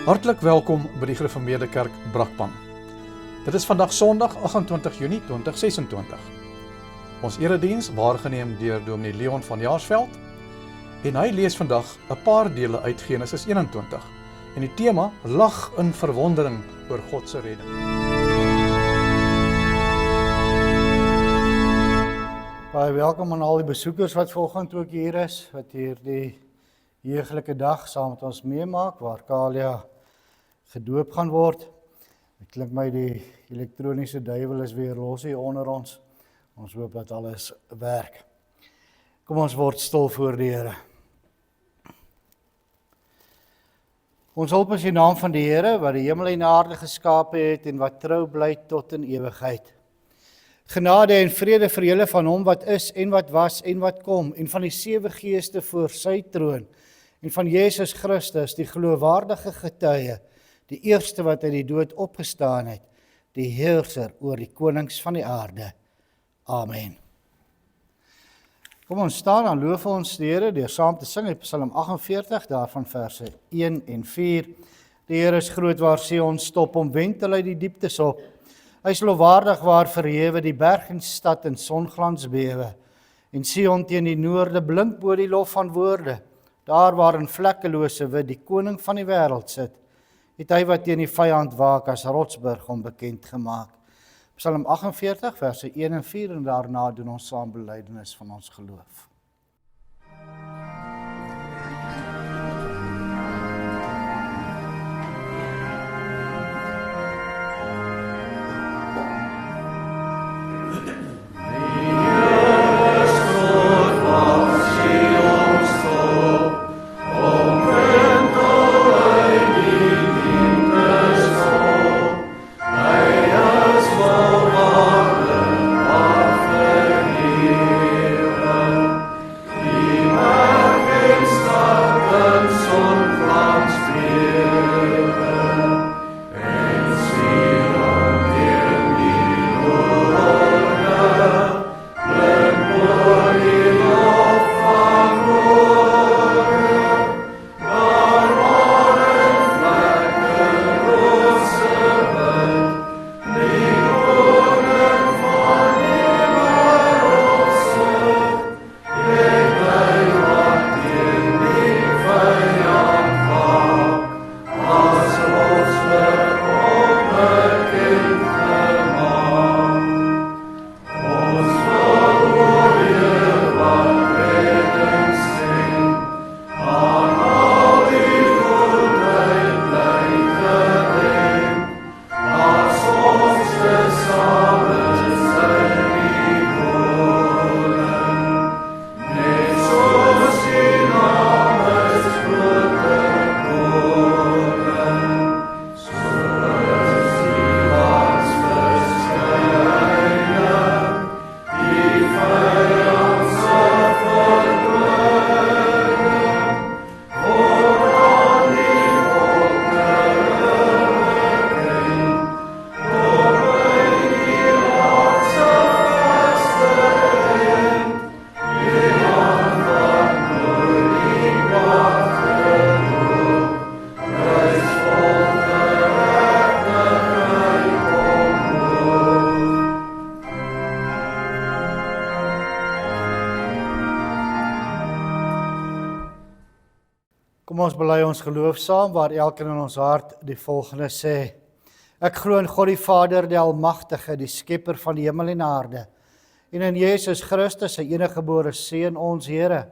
Hartlik welkom by die Gereformeerde Kerk Brakpan. Dit is vandag Sondag 28 Junie 2026. Ons erediens waargeneem deur Dominee Leon van Jaarsveld en hy lees vandag 'n paar dele uit Genesis 21 en die tema lag in verwondering oor God se redding. Baie welkom aan al die besoekers wat vanoggend ook hier is, wat hier die heuglike dag saam met ons meemaak, waar Kalia gedoop gaan word. Dit klink my die elektroniese duiwel is weer los hier onder ons. Ons hoop dat alles werk. Kom ons word stil voor die Here. Ons hulp is in die naam van die Here, wat die hemel en aarde geskape het en wat trou bly tot in ewigheid. Genade en vrede vir julle van hom wat is en wat was en wat kom, en van die 7 geeste voor sy troon, en van Jesus Christus, die geloofwaardige getuie, die eerste wat uit die dood opgestaan het, die heerser oor die konings van die aarde. Amen. Kom ons staan, dan loof ons die Here deur saam te sing uit Psalm 48, daarvan verse 1 en 4. Die Here is groot waar Sion stop, omwentel uit die dieptes op. Hy is lofwaardig waar verhewe, die berg en stad in songlans bewe. En Sion teen die noorde blink bo die lof van woorde. Daar waar in vlekkelose wit die koning van die wêreld sit, het hy wat teen die vyand waak as rotsburg hom bekend gemaak. Psalm 48 verse 1 en 4 en daarna doen ons saam belydenis van ons geloof. Kom ons bely ons geloof saam, waar elkeen in ons hart die volgende sê. Ek glo in God die Vader, die Almagtige, die Skepper van die hemel en aarde, en in Jesus Christus, sy eniggebore Seun, ons Here,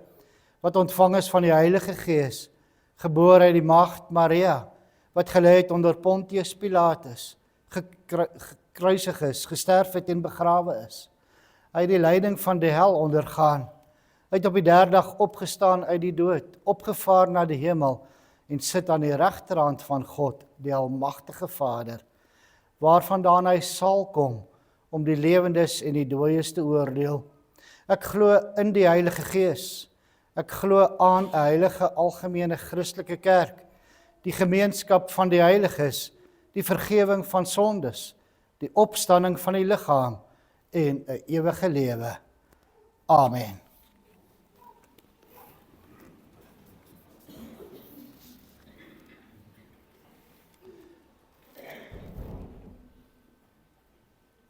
wat ontvang is van die Heilige Gees, gebore uit die maagd Maria, wat gelei het onder Pontius Pilatus, gekruisig is, gesterf het en begrawe is. Hy het die lyding van die hel ondergaan. Hy het op die 3de dag opgestaan uit die dood, opgevaar na die hemel en sit aan die regterhand van God, die Almagtige Vader, waarvandaan hy sal kom om die lewendes en die dooies te oordeel. Ek glo in die Heilige Gees. Ek glo aan 'n heilige algemene Christelike kerk, die gemeenskap van die heiliges, die vergifnis van sondes, die opstanding van die liggaam en 'n ewige lewe. Amen.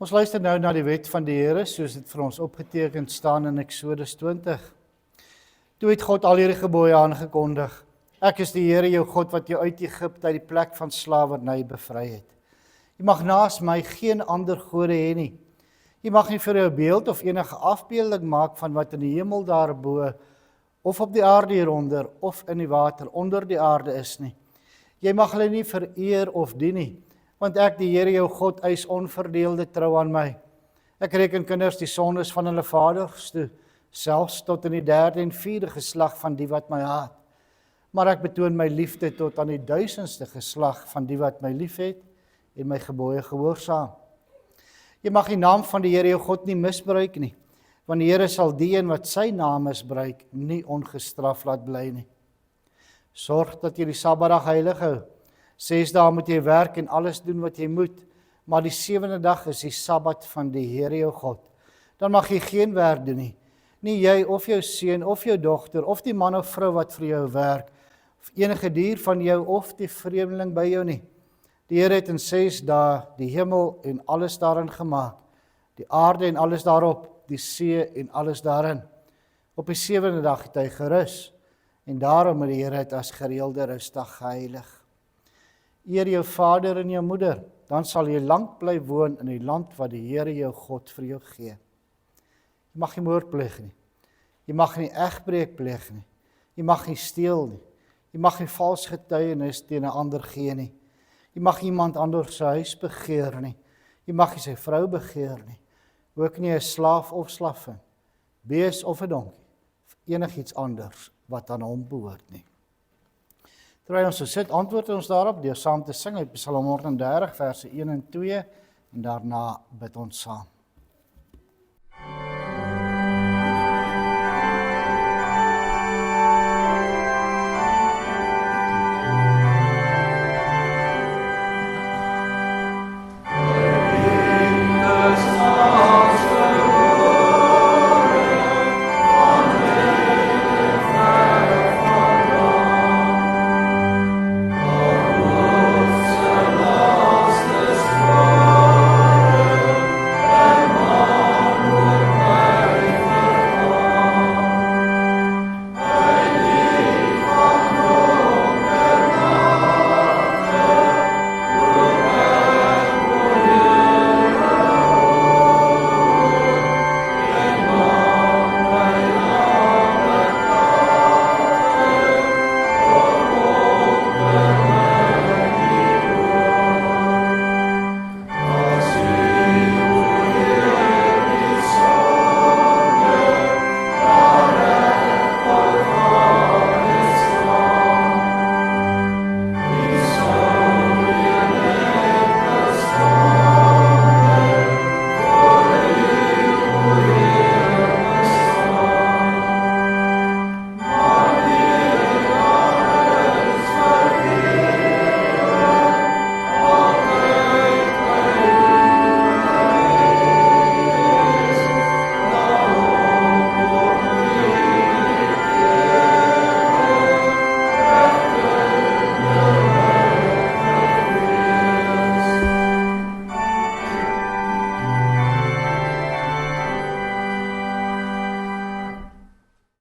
Ons luister nou na die wet van die Here, soos dit vir ons opgeteken staan in Eksodus 20. Toe het God al hierdie gebooie aangekondig. Ek is die Here jou God wat jou uit Egipte uit die plek van slawerny bevry het. Jy mag naas my geen ander gode hê nie. Jy mag nie vir jou beeld of enige afbeelding maak van wat in die hemel daarbo, of op die aarde hieronder, of in die water onder die aarde is nie. Jy mag hulle nie vereer of dien nie, want ek, die Here jou God, eis onverdeelde trou aan my. Ek reken kinders die sondes van hulle vaders toe, selfs tot in die 3de en 4de geslag van die wat my haat. Maar ek betoon my liefde tot aan die 1000ste geslag van die wat my liefhet en my gebooie gehoorsaam. Jy mag die naam van die Here jou God nie misbruik nie, want die Here sal die een wat sy naam misbruik nie ongestraf laat bly nie. Sorg dat jy die Sabbatdag heilig hou. 6 dae moet jy werk en alles doen wat jy moet, maar die 7de dag is die Sabbat van die Here jou God. Dan mag jy geen werk doen nie. Nie jy of jou seun of jou dogter of die man of vrou wat vir jou werk, of enige dier van jou of die vreemdeling by jou nie. Die Here het in 6 dae die hemel en alles daarin gemaak, die aarde en alles daarop, die see en alles daarin. Op die 7de dag het hy gerus, en daarom het die Here het as gereelde rustdag geheilig. Eer jou vader en jou moeder, dan sal jy lank bly woon in die land wat die Here jou God vir jou gee. Jy mag nie moord pleeg nie. Jy mag nie egbreek pleeg nie. Jy mag nie steel nie. Jy mag nie vals getuienis teen 'n ander gee nie. Jy mag iemand anders se huis begeer nie. Jy mag nie sy vrou begeer nie. Ook nie 'n slaaf of slaafin, bees of 'n donkie, of enigiets anders wat aan hom behoort nie. Terwyl ons so sit, antwoord ons daarop deur saam te sing uit Psalm 130 verse 1 en 2 en daarna bid ons saam.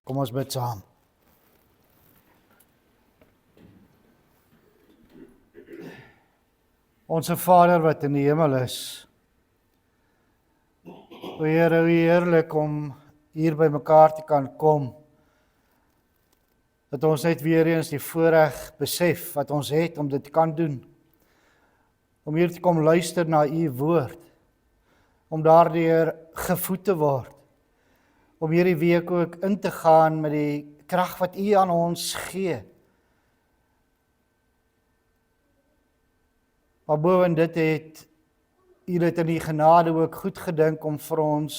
Kom ons bid saam. Onse Vader wat in die hemel is, o Here, hoe heerlik om hier by mekaar te kan kom, dat ons net weer eens die voorreg besef wat ons het om dit te kan doen, om hier te kom luister na u woord, om daardeur gevoed te word, om hierdie week ook in te gaan met die krag wat u aan ons gee. Maar boven dit het u dit in die genade ook goed gedink om vir ons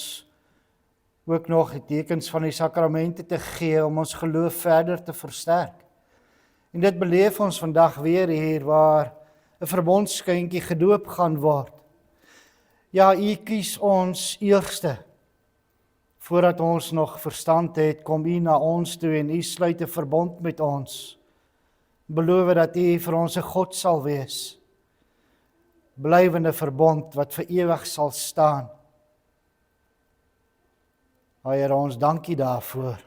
ook nog die tekens van die sakramente te gee, om ons geloof verder te versterk. En dit beleef ons vandag weer hier, waar 'n verbondskindjie gedoop gaan word. Ja, u kies ons eerste. Voordat ons nog verstand het, kom u na ons toe en u sluit 'n verbond met ons. Beloof dat u vir ons 'n God sal wees. blywende verbond wat vir ewig sal staan. Here, ons dankie daarvoor.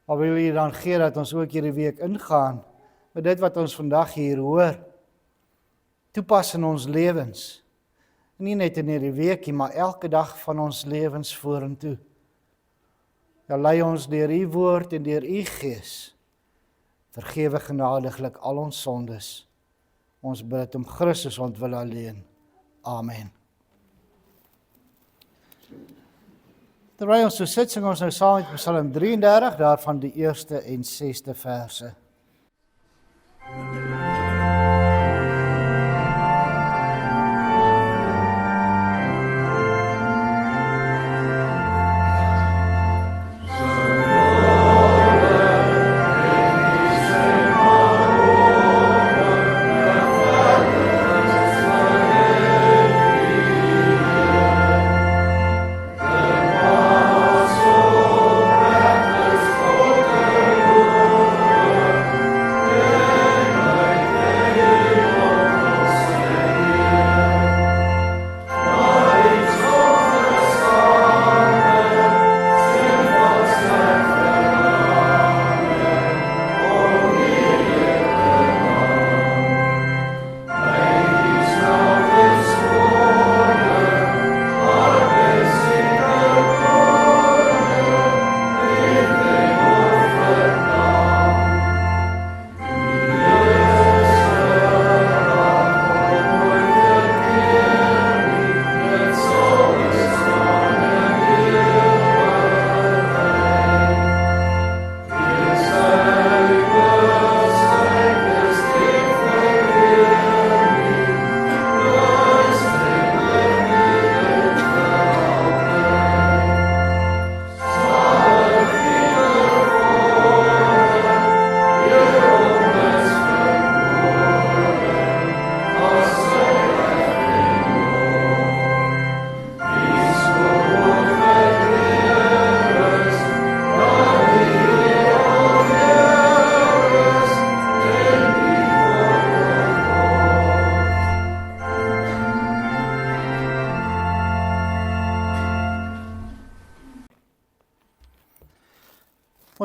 Maar wil U dan gee dat ons ook hierdie week ingaan met dit wat ons vandag hier hoor, toepas in ons lewens. Nie net in hierdie weekie, maar elke dag van ons lewens vorentoe. Ja, lei ons deur U woord en deur U Gees. Vergewe genadiglik al ons sondes. Ons bid dit om Christus ontwil alleen. Amen. Terwyl ons so sit, sing ons nou saam met Psalm 33, daarvan die eerste en 6de verse.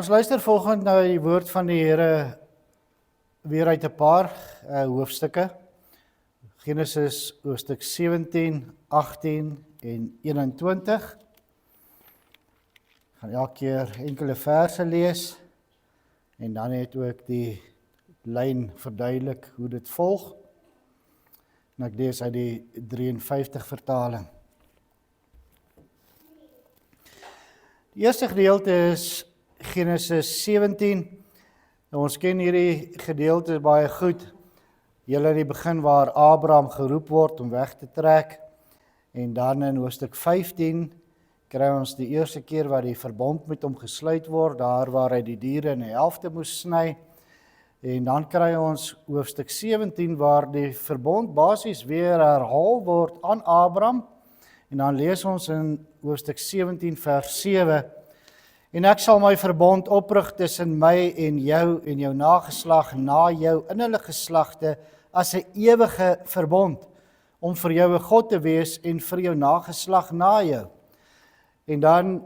Ons luister volgende na die woord van die Here weer uit 'n paar hoofstukke. Genesis hoofstuk 17, 18 en 21. Ek gaan elke keer enkele verse lees en dan het ook die lyn verduidelik hoe dit volg. En ek lees uit die 53 vertaling. Die eerste gedeelte is Genesis 17. Nou, ons ken hierdie gedeelte baie goed. Heel in die begin waar Abraham geroep word om weg te trek. En dan in hoofstuk 15 kry ons die eerste keer waar die verbond met hom gesluit word, daar waar hy die diere in die helfte moes sny. En dan kry ons hoofstuk 17 waar die verbond basies weer herhaal word aan Abraham. En dan lees ons in hoofstuk 17 vers 7. En ek sal my verbond oprig tussen my en jou nageslag na jou in hulle geslagte as 'n ewige verbond, om vir jou 'n God te wees en vir jou nageslag na jou. En dan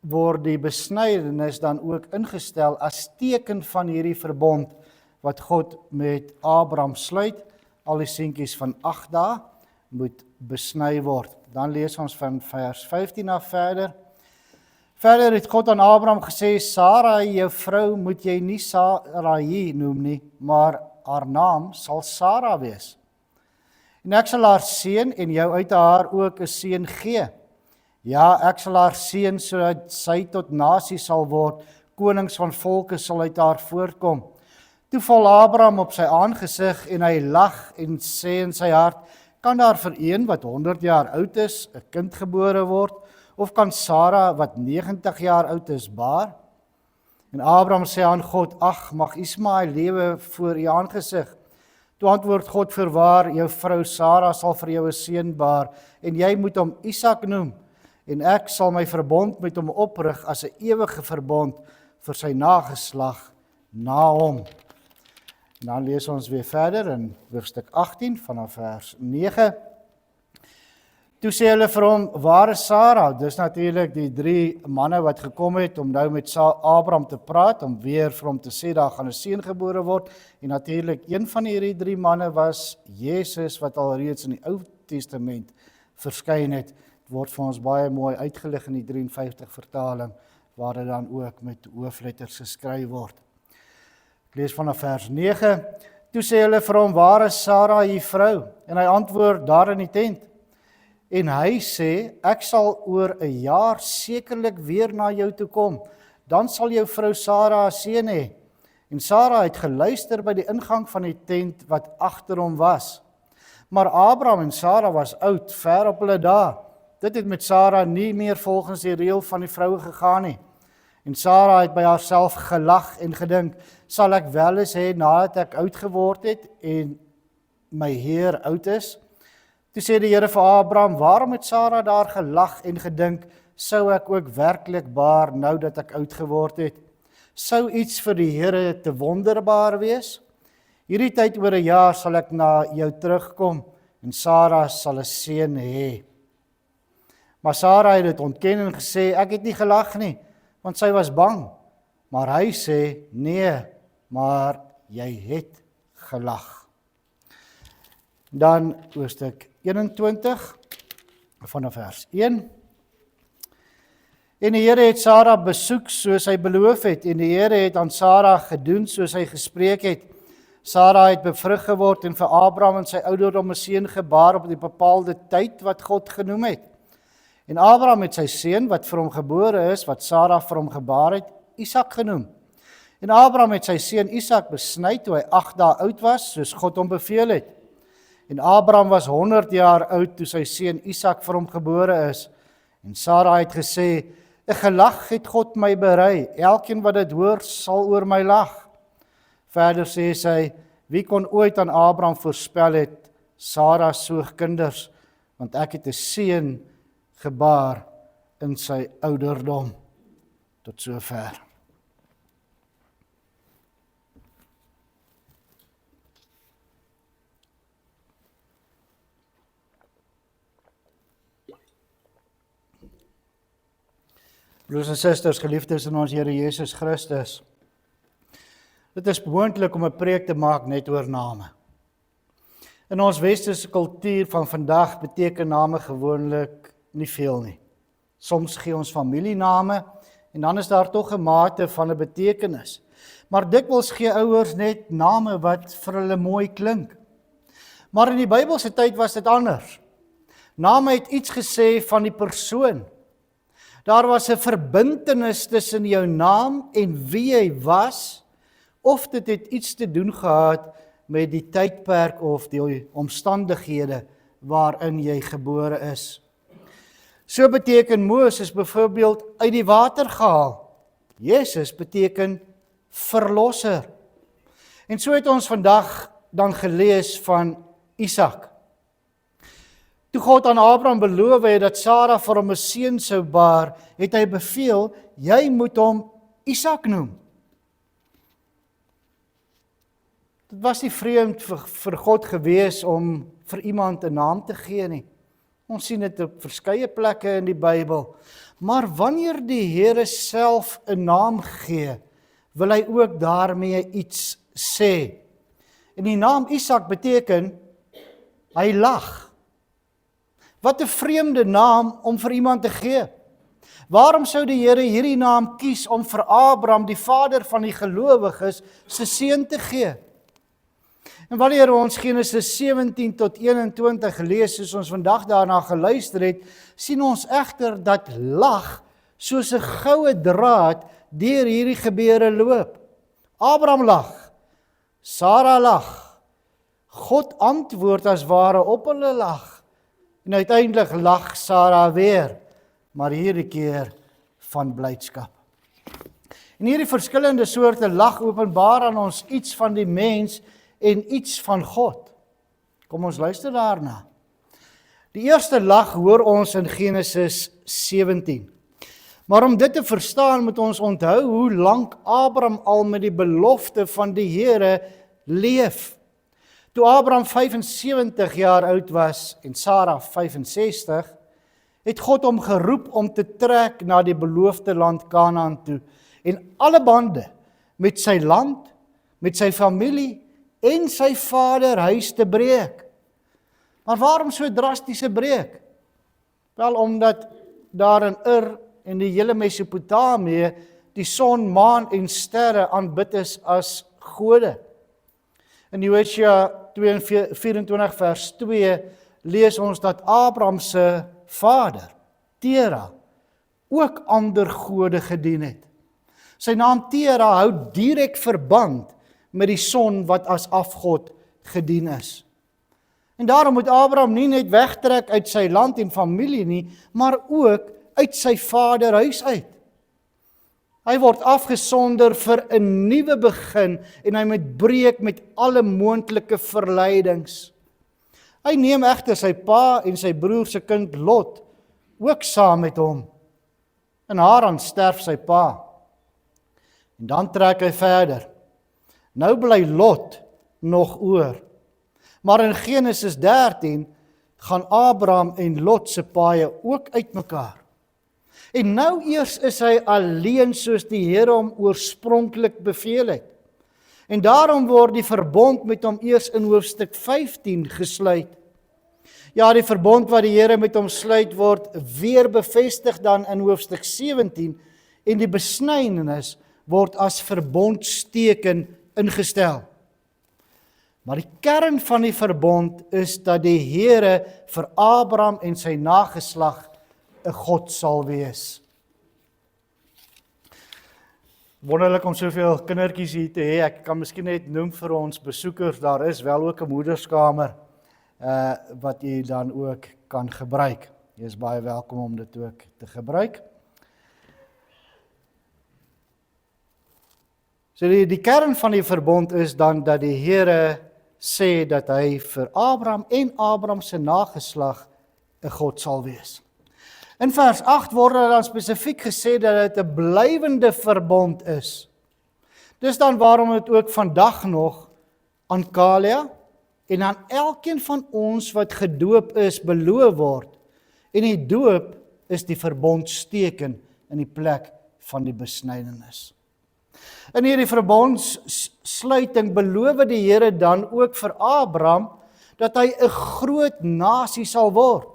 word die besnydenis dan ook ingestel as teken van hierdie verbond wat God met Abraham sluit. Al die seentjies van 8 dae moet besny word. Dan lees ons van vers 15 af verder. Verder het God aan Abraham gesê, Sarai, jou vrou, moet jy nie Sarai noem nie, maar haar naam sal Sara wees. En ek sal haar seën en jou uit haar ook 'n seun gee. Ja, ek sal haar seën sodat sy tot nasie sal word, konings van volke sal uit haar voortkom. Toe val Abraham op sy aangesig en hy lag en sê in sy hart, kan daar vir een wat 100 jaar oud is, 'n kind gebore word? Of kan Sara wat 90 jaar oud is baar? En Abraham sê aan God, ag, mag Ismael lewe voor u aangesig. Toe antwoord God, voorwaar, jou vrou Sara sal vir jou 'n seun baar, en jy moet hom Isak noem, en ek sal my verbond met hom oprig as 'n ewige verbond vir sy nageslag na hom. Dan lees ons weer verder in hoofstuk 18 vanaf vers 9. Toe sê hulle vir hom, waar is Sara? Dis natuurlik die 3 manne wat gekom het om nou met Abraham te praat, om weer vir hom te sê, daar gaan 'n seun gebore word. En natuurlik, een van hierdie 3 manne was Jesus, wat al reeds in die Ou Testament verskyn het. Dit word vir ons baie mooi uitgelig in die 53 vertaling, waar dit dan ook met hoofletters geskryf word. Ek lees vanaf vers 9. Toe sê hulle vir hom, waar is Sara, u vrou? En hy antwoord, daar in die tent. En hy sê, ek sal oor 'n jaar sekerlik weer na jou toe kom. Dan sal jou vrou Sara 'n seun hê. En Sara het geluister by die ingang van die tent wat agter hom was. Maar Abraham en Sara was oud, ver op hulle dae. Dit het met Sara nie meer volgens die reël van die vroue gegaan nie. En Sara het by haarself gelag en gedink, sal ek wel eens hê nadat ek oud geword het en my Heer oud is? Toe sê die Here vir Abraham, waarom het Sara daar gelag en gedink, sou ek ook werklik baar nou dat ek oud geword het? Sou iets vir die Here te wonderbaar wees? Hierdie tyd oor 'n jaar sal ek na jou terugkom en Sara sal 'n seun hê. Maar Sara het dit ontken en gesê, ek het nie gelag nie, want sy was bang. Maar hy sê, nee, maar jy het gelag. Dan hoofstuk 21 vanaf vers 1. En die Here het Sara besoek soos hy beloof het, en die Here het aan Sara gedoen soos hy gespreek het. Sara het bevrug geword en vir Abraham in sy ouderdom 'n seun gebaar op die bepaalde tyd wat God genoem het. En Abraham het sy seun wat vir hom gebore is, wat Sara vir hom gebaar het, Isak genoem. En Abraham het sy seun Isak besny toe hy 8 dae oud was, soos God hom beveel het. En Abraham was 100 jaar oud toe sy seun Isak vir hom gebore is. En Sara het gesê, 'n gelag het God my berei, elkeen wat dit hoor sal oor my lag. Verder sê sy, wie kon ooit aan Abraham voorspel het, Sara soog kinders, want ek het 'n seun gebaar in sy ouderdom. Tot sover. Broers en susters, geliefdes in ons Here Jesus Christus. Dit is moontlik om 'n preek te maak net oor name. In ons westerse kultuur van vandag beteken name gewoonlik nie veel nie. Soms gee ons familiename en dan is daar tog 'n mate van 'n betekenis. Maar dikwels gee ouers net name wat vir hulle mooi klink. Maar in die Bybelse tyd was dit anders. Name het iets gesê van die persoon. Daar was 'n verbintenis tussen jou naam en wie jy was, of dit het iets te doen gehad met die tydperk of die omstandighede waarin jy gebore is. So beteken Moses byvoorbeeld uit die water gehaal. Jesus beteken verlosser. En so het ons vandag dan gelees van Isak. Toe God aan Abraham beloof het dat Sara vir hom 'n seun sou baar, het hy beveel, jy moet hom Isak noem. Dit was nie vreemd vir God gewees om vir iemand 'n naam te gee nie. Ons sien dit op verskeie plekke in die Bybel. Maar wanneer die Here self 'n naam gee, wil hy ook daarmee iets sê. En die naam Isak beteken, hy lag. Wat 'n vreemde naam om vir iemand te gee. Waarom sou die Here hierdie naam kies om vir Abraham, die vader van die gelowiges, se seun te gee? En wanneer ons Genesis 17 tot 21 lees, soos ons vandag daarna geluister het, sien ons egter dat lag soos 'n goue draad deur hierdie gebeure loop. Abraham lag, Sara lag, God antwoord as ware op hulle lag, en uiteindelik lag Sara weer, maar hierdie keer van blydskap. En hierdie verskillende soorte lag openbaar aan ons iets van die mens en iets van God. Kom ons luister daarna. Die eerste lag hoor ons in Genesis 17. Maar om dit te verstaan moet ons onthou hoe lank Abraham al met die belofte van die Here leef. Toe Abraham 75 jaar oud was en Sara 65, het God hom geroep om te trek na die beloofde land Kanaan toe en alle bande met sy land, met sy familie en sy vaderhuis te breek. Maar waarom so drastiese breek? Wel, omdat daar in Ur en die hele Mesopotamië die son, maan en sterre aanbid is as gode. In Joshua 24 vers 2 lees ons dat Abraham se vader, Tera, ook ander gode gedien het. Sy naam Tera hou direk verband met die son wat as afgod gedien is. En daarom moet Abraham nie net wegtrek uit sy land en familie nie, maar ook uit sy vaderhuis uit. Hy word afgesonder vir 'n nuwe begin en hy moet breek met alle moontlike verleidings. Hy neem egter sy pa en sy broer se kind Lot ook saam met hom. In Haran sterf sy pa. En dan trek hy verder. Nou bly Lot nog oor. Maar in Genesis 13 gaan Abraham en Lot se paaie ook uitmekaar. En nou eers is hy alleen soos die Here hom oorspronklik beveel het. En daarom word die verbond met hom eers in hoofstuk 15 gesluit. Ja, die verbond wat die Here met hom sluit word weer bevestig dan in hoofstuk 17 en die besnydenis word as verbondsteken ingestel. Maar die kern van die verbond is dat die Here vir Abraham en sy nageslag 'n God sal wees. Wonderlik om soveel kindertjies hier te hê. Ek kan miskien net noem vir ons besoekers, daar is wel ook 'n moederskamer wat jy dan ook kan gebruik. Jy is baie welkom om dit ook te gebruik. So die kern van die verbond is dan dat die Here sê dat hy vir Abraham en Abraham se nageslag 'n God sal wees. In vers 8 word dan spesifiek gesê dat dit 'n blywende verbond is. Dis dan waarom dit ook vandag nog aan Kalia en aan elkeen van ons wat gedoop is beloof word. En die doop is die verbondsteken in die plek van die besnydenis. In hierdie verbondssluiting beloof die Here dan ook vir Abraham dat hy 'n groot nasie sal word.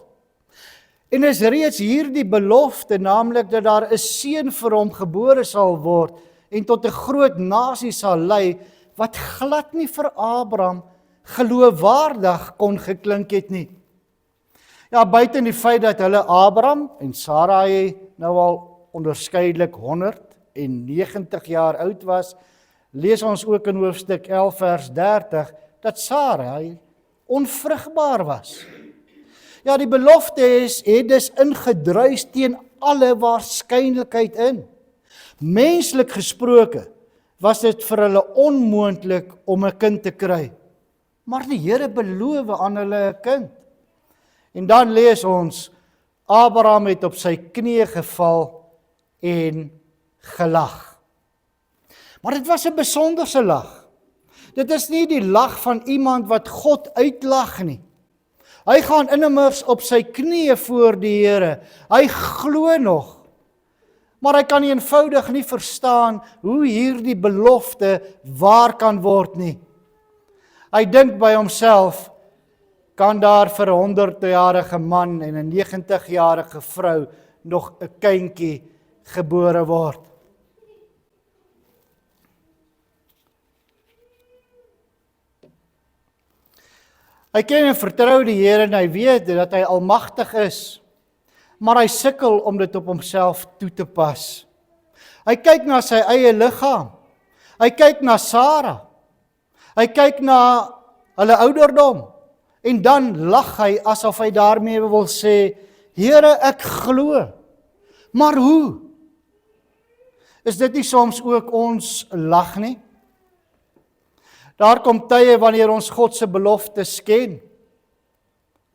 En is reeds hierdie belofte, naamlik dat daar 'n seun vir hom gebore sal word en tot 'n groot nasie sal lei, wat glad nie vir Abraham geloofwaardig kon geklink het nie. Ja, buiten die feit dat hulle Abraham en Sarai nou al onderskeidelik 190 jaar oud was, lees ons ook in hoofstuk 11 vers 30 dat Sarai onvrugbaar was. Ja, die belofte het dus ingedruis teen alle waarskynlikheid in. Menslik gesproke was dit vir hulle onmoontlik om 'n kind te kry. Maar die Here beloof aan hulle 'n kind. En dan lees ons, Abraham het op sy knieë geval en gelag. Maar dit was 'n besonderse lag. Dit is nie die lag van iemand wat God uitlag nie. Hy gaan immers op sy knieë voor die Here. Hy glo nog. Maar hy kan eenvoudig nie verstaan hoe hierdie belofte waar kan word nie. Hy dink by homself, kan daar vir 'n 100-jarige man en 'n 90-jarige vrou nog 'n kindjie gebore word? Hy ken en vertrou die Here en hy weet dat hy almagtig is, maar hy sukkel om dit op homself toe te pas. Hy kyk na sy eie liggaam. Hy kyk na Sara. Hy kyk na hulle ouderdom en dan lag hy asof hy daarmee wil sê, Here, ek glo, maar hoe? Is dit nie soms ook ons lag nie? Daar kom tye wanneer ons God se beloftes ken.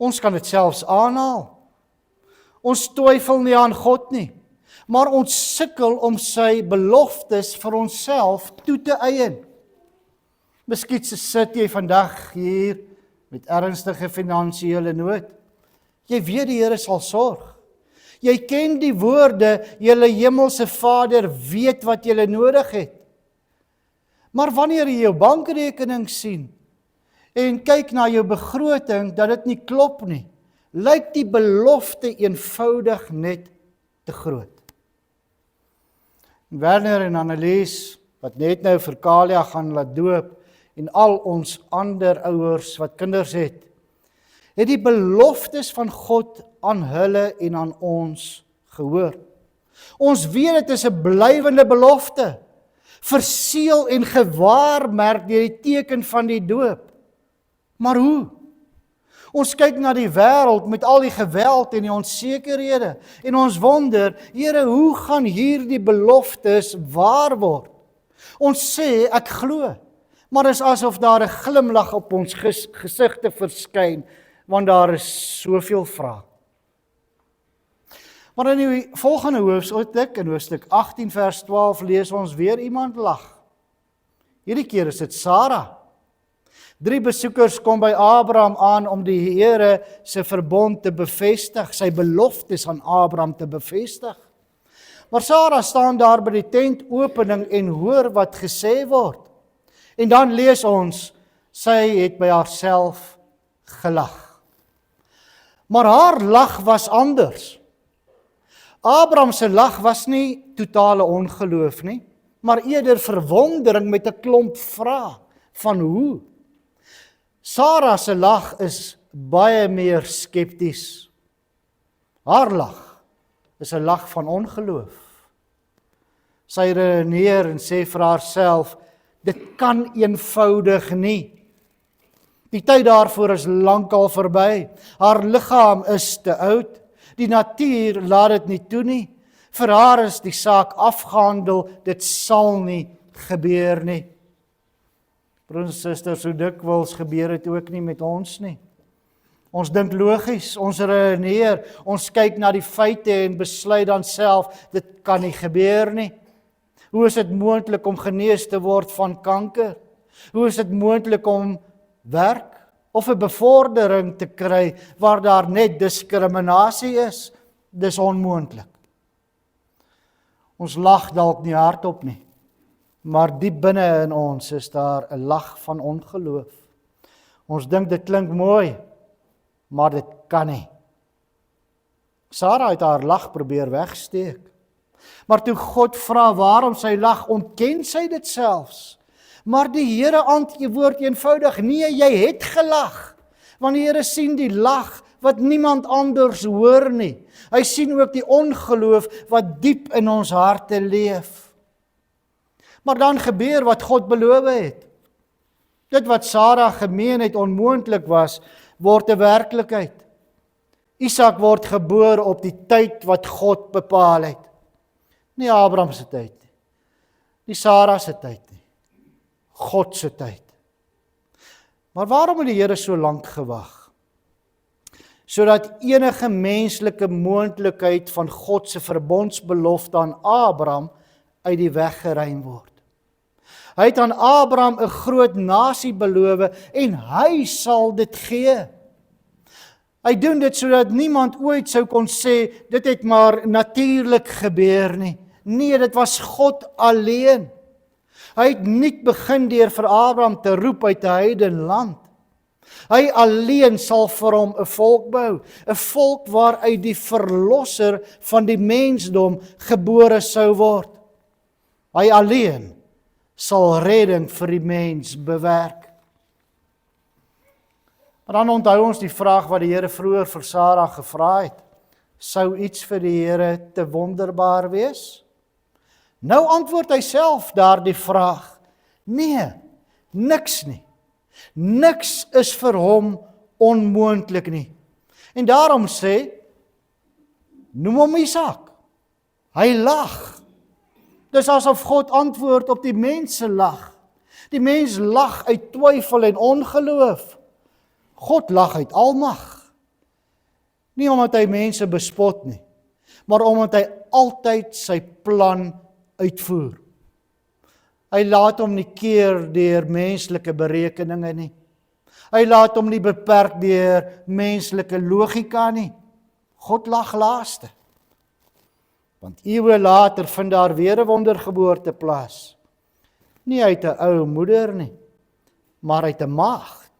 Ons kan dit selfs aanhaal. Ons twyfel nie aan God nie, maar ons sukkel om sy beloftes vir onsself toe te eien. Miskien sit jy vandag hier met ernstige finansiële nood. Jy weet die Here sal sorg. Jy ken die woorde, julle hemelse Vader weet wat jy nodig het. Maar wanneer jy jou bankrekening sien en kyk na jou begroting dat dit nie klop nie, lyk die belofte eenvoudig net te groot. Werner en Annelies, wat net nou vir Kalia gaan laat doop, en al ons ander ouers wat kinders het die beloftes van God aan hulle en aan ons gehoor. Ons weet dit is 'n blywende belofte, verseël en gewaarmerk deur die teken van die doop. Maar hoe? Ons kyk na die wêreld met al die geweld en die onsekerhede en ons wonder, Here, hoe gaan hierdie beloftes waar word? Ons sê, ek glo, maar is asof daar 'n glimlag op ons gesigte verskyn, want daar is soveel vrae. Maar in die volgende hoofstuk, in hoofstuk 18 vers 12, lees ons weer iemand lag. Hierdie keer is dit Sara. 3 besoekers kom by Abraham aan om die Here se verbond te bevestig, sy beloftes aan Abraham te bevestig. Maar Sara staan daar by die tentopening en hoor wat gesê word. En dan lees ons, sy het by haarself gelag. Maar haar lag was anders. Abraham se lag was nie totale ongeloof nie, maar eerder verwondering met 'n klomp vrae van hoe. Sara se lag is baie meer skepties. Haar lag is 'n lag van ongeloof. Sy redeneer en sê vir haarself, dit kan eenvoudig nie. Die tyd daarvoor is lankal verby. Haar liggaam is te oud. Die natuur laat dit nie toe nie. Vir haar is die saak afgehandel, dit sal nie gebeur nie. Broers en susters, hoe dikwels gebeur dit ook nie met ons nie. Ons dink logies, ons redeneer, ons kyk na die feite en besluit dan self, dit kan nie gebeur nie. Hoe is dit moontlik om genees te word van kanker? Hoe is dit moontlik om werk of 'n bevordering te kry waar daar net diskriminasie is? Dis onmoontlik. Ons lag dalk nie hardop nie, maar diep binne in ons is daar 'n lag van ongeloof. Ons dink dit klink mooi, maar dit kan nie. Sara het haar lag probeer wegsteek. Maar toe God vra waarom sy lag, ontken sy dit selfs. Maar die Here antwoord eenvoudig, nee, jy het gelag. Want die Here sien die lag wat niemand anders hoor nie. Hy sien ook die ongeloof wat diep in ons harte leef. Maar dan gebeur wat God beloof het. Dit wat Sara gemeen het onmoontlik was, word 'n werklikheid. Isak word gebore op die tyd wat God bepaal het. Nie Abraham se tyd nie. Nie Sara se tyd nie. God se tyd. Maar waarom het die Here so lank gewag? Sodat enige menslike moontlikheid van God se verbondsbelofte aan Abraham uit die weg geruim word. Hy het aan Abraham 'n groot nasie beloof en hy sal dit gee. Hy doen dit sodat niemand ooit sou kon sê dit het maar natuurlik gebeur nie. Nee, dit was God alleen. Hy het nie begin deur vir Abraham te roep uit 'n heidenland. Hy alleen sal vir hom 'n volk bou, 'n volk waaruit die verlosser van die mensdom gebore sou word. Hy alleen sal redding vir die mens bewerk. Maar dan onthou ons die vraag wat die Here vroeër vir Sara gevra het. Sou iets vir die Here te wonderbaar wees? Nou antwoord hy self daardie vraag. Nee, niks nie. Niks is vir hom onmoontlik nie. En daarom sê, noem hom Isak. Hy lag. Dis asof God antwoord op die mens se lag. Die mens lag uit twyfel en ongeloof. God lag uit almag. Nie omdat hy mense bespot nie, maar omdat hy altyd sy plan uitvoer. Hy laat hom nie keer deur menslike berekeninge nie. Hy laat hom nie beperk deur menslike logika nie. God lag laaste. Want eeue later vind daar weer 'n wondergeboorte plaas. Nie uit 'n ou moeder nie, maar uit 'n maagd.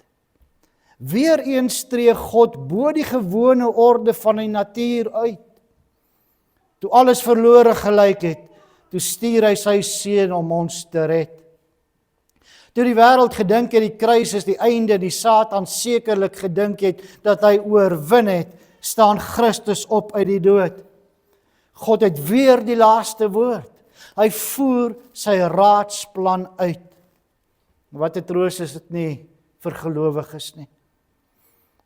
Weereens tree God bo die gewone orde van die natuur uit. Toe alles verlore gelyk het, toe stuur hy sy seun om ons te red. Toe die wêreld gedink het die kruis is die einde, die Satan sekerlik gedink het dat hy oorwin het, staan Christus op uit die dood. God het weer die laaste woord. Hy voer sy raadsplan uit. Wat 'n troos is dit nie vir gelowiges nie.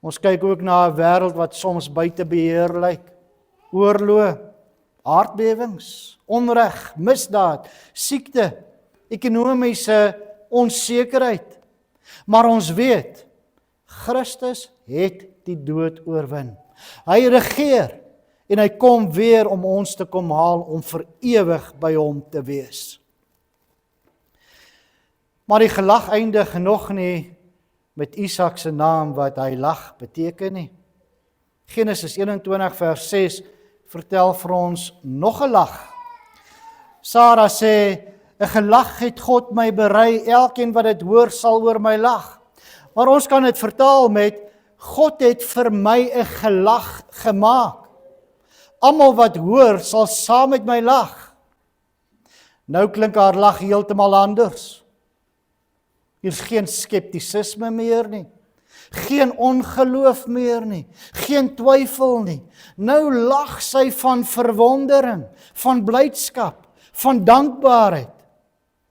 Ons kyk ook na 'n wêreld wat soms buite beheer lyk. Oorlog, aardbewings, onreg, misdaad, siekte, ekonomiese onsekerheid. Maar ons weet, Christus het die dood oorwin. Hy regeer en hy kom weer om ons te kom haal om vir ewig by hom te wees. Maar die gelag eindig nog nie met Isak se naam wat hy lag beteken nie. Genesis 21 vers 6 vertel vir ons nog 'n lag. Sara sê, 'n gelag het God my berei, elkeen wat dit hoor sal oor my lag. Maar ons kan dit vertaal met, God het vir my 'n gelag gemaak. Almal wat hoor sal saam met my lag. Nou klink haar lag heeltemal anders. Hier's geen skeptisisme meer nie. Geen ongeloof meer nie. Geen twyfel nie. Nou lag sy van verwondering, van blydskap, van dankbaarheid.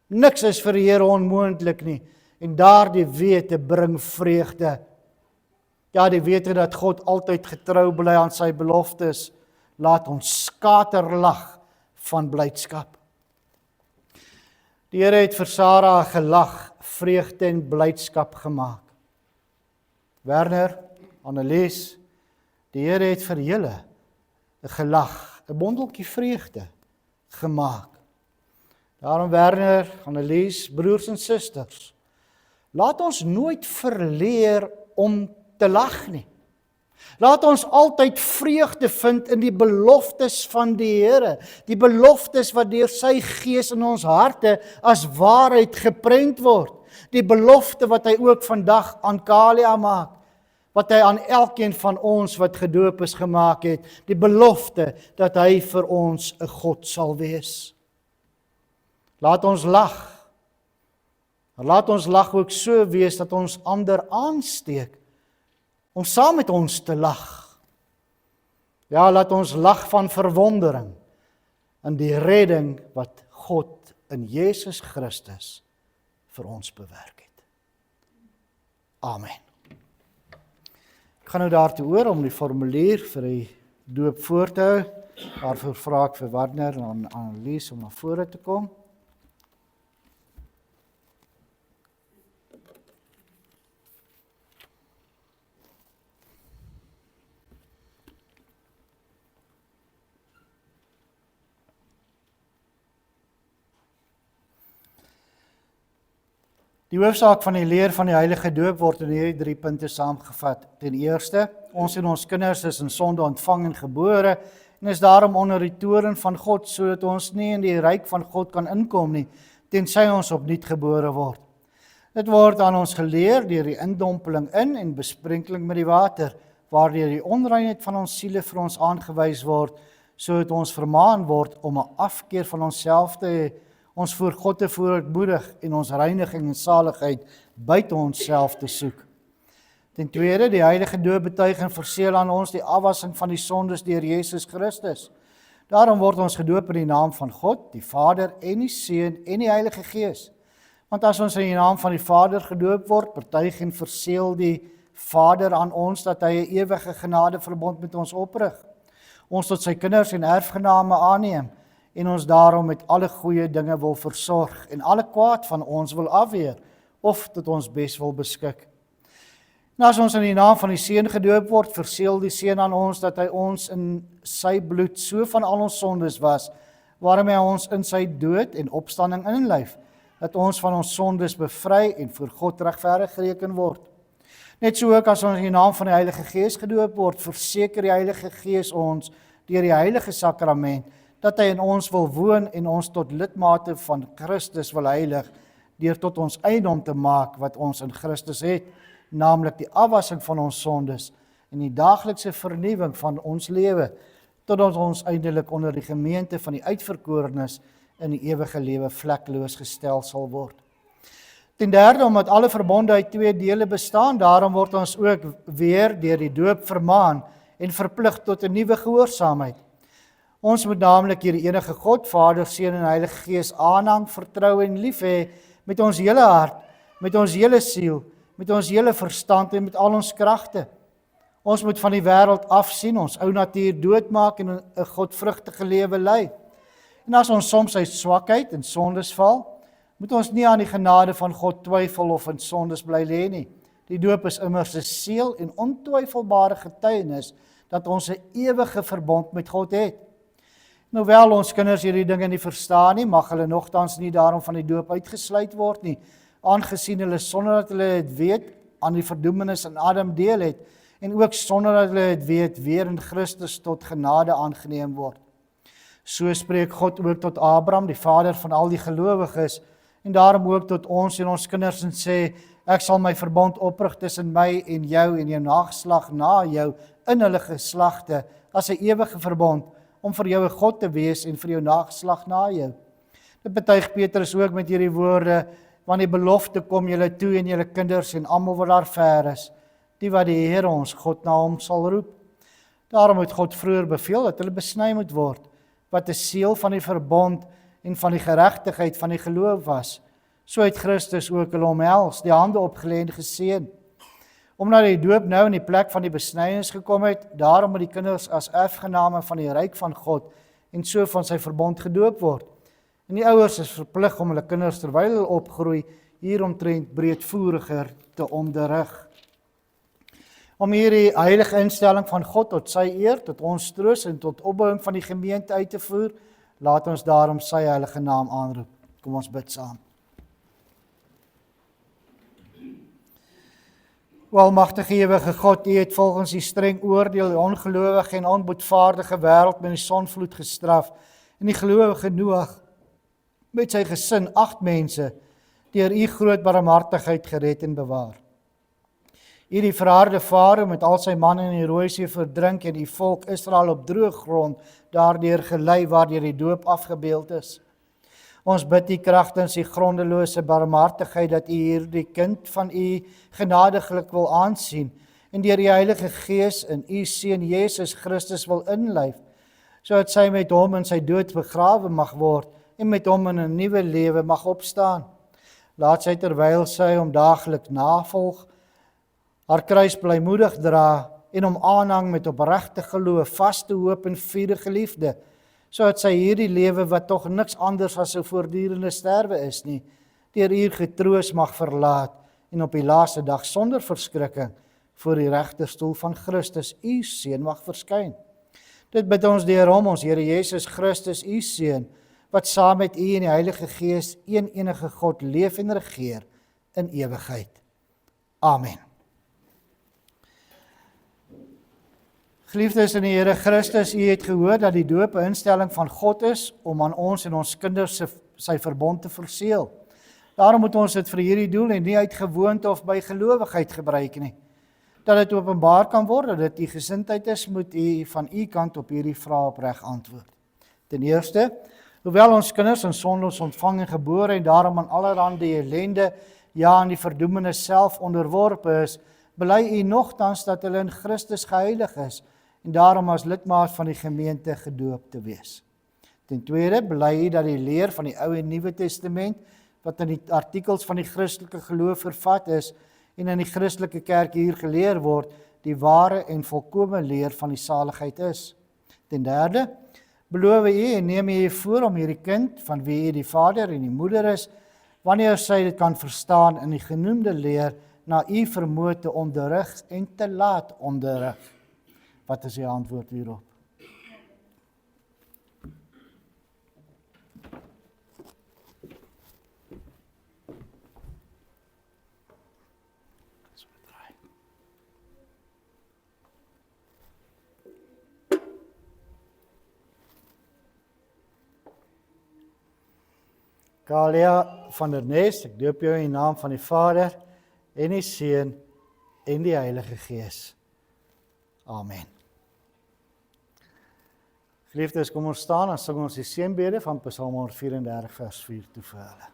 Niks is vir die Here onmoontlik nie. En daardie wete bring vreugde. Ja, die wete dat God altyd getrou bly aan sy beloftes, laat ons skaterlag van blydskap. Die Here het vir Sara gelag, vreugde en blydskap gemaak. Werner, Annelies, die Here het vir julle 'n gelag, 'n bondeltjie vreugde gemaak. Daarom Werner, Annelies, broers en susters, laat ons nooit verleer om te lag nie. Laat ons altyd vreugde vind in die beloftes van die Here, die beloftes wat deur sy Gees in ons harte as waarheid geprent word, die belofte wat hy ook vandag aan Kalia maak, wat hy aan elkeen van ons wat gedoop is gemaak het, die belofte dat hy vir ons 'n God sal wees. Laat ons lag. Laat ons lag ook so wees dat ons ander aansteek om saam met ons te lag. Ja, laat ons lag van verwondering in die redding wat God in Jesus Christus vir ons bewerk het. Amen. Ek gaan nou daartoe oor om die formulier vir die doop voor te hou. Daarvoor vra ek vir Werner en Annelies om na vore te kom. Die hoofsaak van die leer van die heilige doop word in hierdie 3 punte saamgevat. Ten eerste, ons en ons kinders is in sonde ontvang en gebore en is daarom onder die toorn van God, sodat ons nie in die ryk van God kan inkom nie, tensy ons opnuut gebore word. Dit word aan ons geleer deur die indompeling in en besprenkeling met die water, waardeur die onreinheid van ons siele vir ons aangewys word, sodat ons vermaan word om 'n afkeer van onsself te hê, ons voor God te voortmoedig en ons reiniging en saligheid buite onsself te soek. Ten tweede, die heilige doop betuig en verseël aan ons die afwassing van die sondes deur Jesus Christus. Daarom word ons gedoop in die naam van God, die Vader en die Seun en die Heilige Gees. Want as ons in die naam van die Vader gedoop word, betuig en verseël die Vader aan ons dat hy 'n ewige genadeverbond met ons oprig, ons tot sy kinders en erfgename aanneem, en ons daarom met alle goeie dinge wil versorg en alle kwaad van ons wil afweer of tot ons bes wil beskik. En as ons in die naam van die Seun gedoop word, verseël die Seun aan ons dat hy ons in sy bloed so van al ons sondes was, waarom hy ons in sy dood en opstanding inlyf, dat ons van ons sondes bevry en voor God regverdig gereken word. Net so ook as ons in die naam van die Heilige Gees gedoop word, verseker die Heilige Gees ons deur die Heilige Sakrament, dat hy in ons wil woon en ons tot lidmate van Christus wil heilig, deur tot ons eiendom te maak wat ons in Christus het, naamlik die afwassing van ons sondes en die daaglikse vernuwing van ons lewe, totdat ons eindelik onder die gemeente van die uitverkorenes in die ewige lewe vlekloos gestel sal word. Ten derde, omdat alle verbonde uit twee dele bestaan, daarom word ons ook weer deur die doop vermaan en verplig tot 'n nuwe gehoorsaamheid. Ons moet naamlik hierdie enige God, Vader, Seun en Heilige Gees aanhang, vertrou en lief hê met ons hele hart, met ons hele siel, met ons hele verstand en met al ons kragte. Ons moet van die wêreld afsien, ons ou natuur doodmaak en 'n godvrugtige lewe lei. En as ons soms uit swakheid en sondes val, moet ons nie aan die genade van God twyfel of in sondes bly lê nie. Die doop is immers 'n seël en ontwyfelbare getuienis dat ons 'n ewige verbond met God het. Hoewel ons kinders hierdie dinge nie verstaan nie, mag hulle nogtans nie daarom van die doop uitgesluit word nie, aangesien hulle sonder dat hulle dit weet aan die verdoemenis in Adam deel het en ook sonder dat hulle dit weet weer in Christus tot genade aangeneem word. So spreek God ook tot Abraham, die vader van al die gelowiges, en daarom ook tot ons en ons kinders en sê, ek sal my verbond oprig tussen my en jou nageslag na jou in hulle geslagte as 'n ewige verbond om vir jou 'n God te wees en vir jou nageslag na jou. Dit betuig Petrus ook met hierdie woorde, want die belofte kom julle toe en julle kinders en almal wat daar ver is, die wat die Here ons God na hom sal roep. Daarom het God vroeër beveel dat hulle besny moet word, wat 'n seël van die verbond en van die geregtigheid van die geloof was. So het Christus ook hulle omhels, die hande opgelê en geseën. Omdat die doop nou in die plek van die besnydenis gekom het, daarom moet die kinders as erfgename van die ryk van God en so van sy verbond gedoop word. En die ouers is verplig om hulle kinders terwyl hulle opgroei hieromtrent breedvoeriger te onderrig. Om hierdie heilige instelling van God tot sy eer, tot ons troos en tot opbouing van die gemeente uit te voer, laat ons daarom sy heilige naam aanroep. Kom ons bid saam. O almagtige ewige God, U het volgens die streng oordeel die ongelowige en onboetvaardige wêreld met die sonvloed gestraf en die gelowige Noag met sy gesin 8 mense deur U groot barmhartigheid gered en bewaar. U die verharde Farao met al sy manne in die Rooi See verdrink en die volk Israel op droë grond daardeur gelei waardeur die doop afgebeeld is. Ons bid U kragtens U grondelose barmhartigheid dat U hierdie kind van U genadiglik wil aansien en deur die Heilige Gees in U Seun Jesus Christus wil inlyf, sodat sy met hom in sy dood begrawe mag word en met hom in 'n nuwe lewe mag opstaan. Laat sy terwyl sy hom daaglik navolg, haar kruis blymoedig dra en hom aanhang met opregte geloof, vaste hoop en vurige liefde, sodat sy hierdie lewe wat tog niks anders as 'n voortdurende sterwe is nie, deur U getroos mag verlaat en op die laaste dag sonder verskrikking voor die regterstoel van Christus, U Seun, mag verskyn. Dit bid ons deur hom, ons Here Jesus Christus, U Seun, wat saam met U en die Heilige Gees een enige God leef en regeer in ewigheid. Amen. Geliefdes in die Here Christus, U het gehoor dat die doop 'n instelling van God is om aan ons en ons kinders sy verbond te verseël. Daarom moet ons dit vir hierdie doel en nie uit gewoonte of by gelowigheid gebruik nie. Dat dit openbaar kan word dat dit U gesindheid is, moet U van U kant op hierdie vrae opreg antwoord. Ten eerste, hoewel ons kinders in sondes ontvang en gebore en daarom aan allerhande ellende, ja aan die verdoemenis self onderworpe is, bely U nogtans dat hulle in Christus geheilig is en daarom as lidmaat van die gemeente gedoop te wees. Ten tweede, bely U dat die leer van die Ou en Nuwe Testament, wat in die artikels van die Christelike geloof vervat is en in die Christelike kerk hier geleer word, die ware en volkome leer van die saligheid is. Ten derde, beloof U en neem U voor om hierdie kind, van wie U die vader en die moeder is, wanneer sy dit kan verstaan in die genoemde leer, na U vermoë te onderrig en te laat onderrig. Wat is U antwoord hierop? Kalia van der Nes, ek doop jou in die naam van die Vader en die Seun en die Heilige Gees. Amen. Geliefdes, kom ons staan en sing ons die seënbede van Psalm 134 vers 4 toe vir hulle.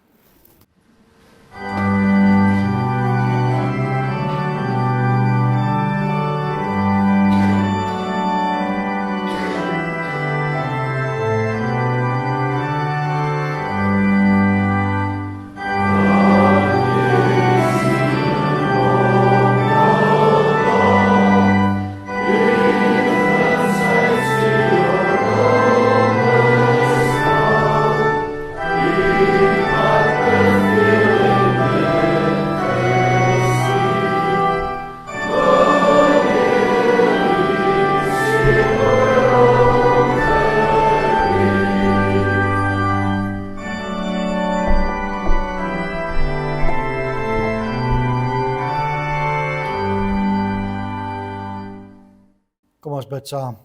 Kom ons bid saam.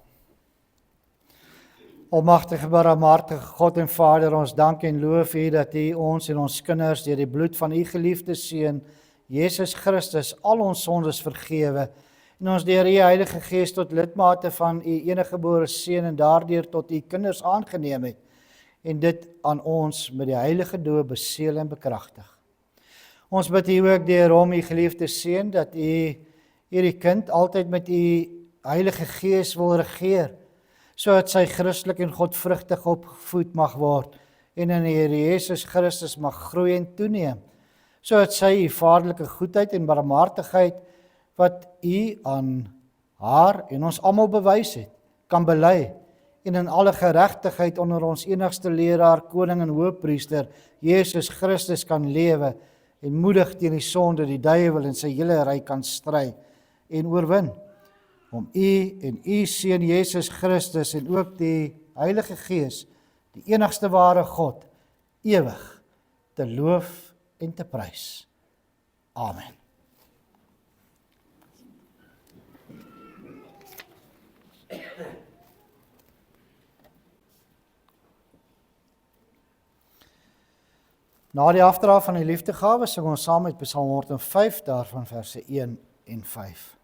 Almagtige, barmhartige God en Vader, ons dank en loof U dat U ons en ons kinders deur die bloed van U geliefde Seun, Jesus Christus, al ons sondes vergewe en ons deur U Heilige Gees tot lidmate van U eniggebore Seun en daardeur tot U kinders aangeneem het en dit aan ons met die heilige doop beseël en bekragtig. Ons bid U ook deur hom, U geliefde Seun, dat U hierdie kind altyd met U Heilige Gees wil regeer, sodat sy Christelik en godvrugtig opgevoed mag word en in die Here Jesus Christus mag groei en toeneem, sodat sy U vaderlike goedheid en barmhartigheid wat U aan haar en ons almal bewys het, kan bely en in alle geregtigheid onder ons enigste leraar, koning en hoëpriester Jesus Christus kan lewe en moedig teen die sonde, die duiwel en sy hele ryk kan stry en oorwin. Om U en U Seun Jesus Christus en ook die Heilige Gees, die enigste ware God, ewig te loof en te prys. Amen. Na die afdra van die liefdegawe sing ons saam met Psalm 105 daarvan verse 1 en 5.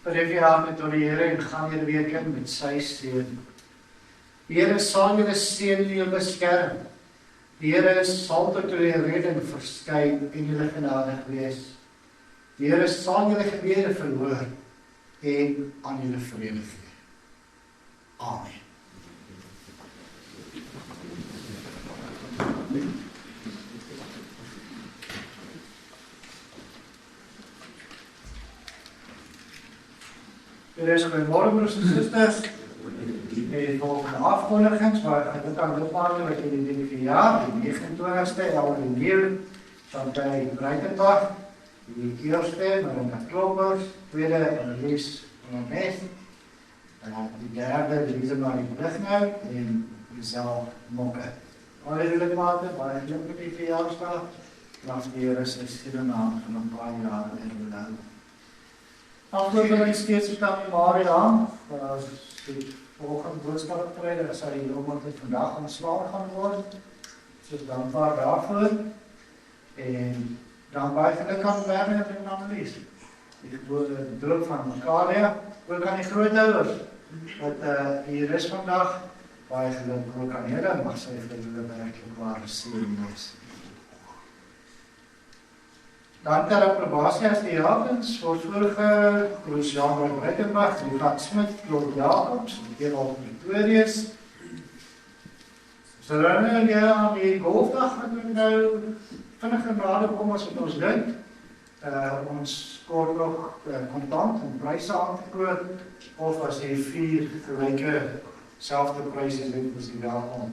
Verhef je hart tot die Here en gaan weer week in met sy seën. Die Here sal julle seën en julle beskerm. Die Here sal tot julle redding verskyn en julle genadig wees. Die Here sal julle gebede verhoor en aan julle vrede gee. Amen. Goeiemôre broers en susters. met die volgende afkondigings, maar ek moet aan lidmate wat in die verjaar, die 29ste, Elke Chantay Breitenbach, die eerste, Marina Kloppers, tweede, Annelies Mes, die derde, Liesemarie Brugnou en Giselle Mokke. Alle lidmate, baie geluk met die verjaarsdag. Graag die Here sy goeie naam van 'n paar jare en nou. Afgelope steeds vertel Maria, die volgende boodskapprediker sal die jongste vandag ontslae gaan word. So dankbaar daarvoor. En dan baie geluk aan Werner en Annelies. Die doop van Makaria, ook aan die grootouers wat hier is vandag. Baie geluk ook aan julle, mag sy vir julle werklik waar seën wees. Dan ter approbasie as die Jakens, word voorge Jan Breitenbach, Frank Smit, Claude Jacobs, Gerald Pretorius. So dan aan die golfdag wat we nou vinniger nader kom as wat ons dink. Ons kort nog kontant en pryse aan te koop, of as jy 4 gelyke selfde pryse het, is die welkom om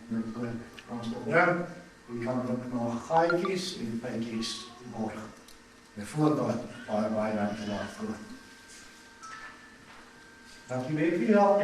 dit vir ons te bring. Jy kan ook nog gaatjies en pyntjies borg. Bijvoorbeeld, baie dankie daarvoor. Dankie weer vir die help.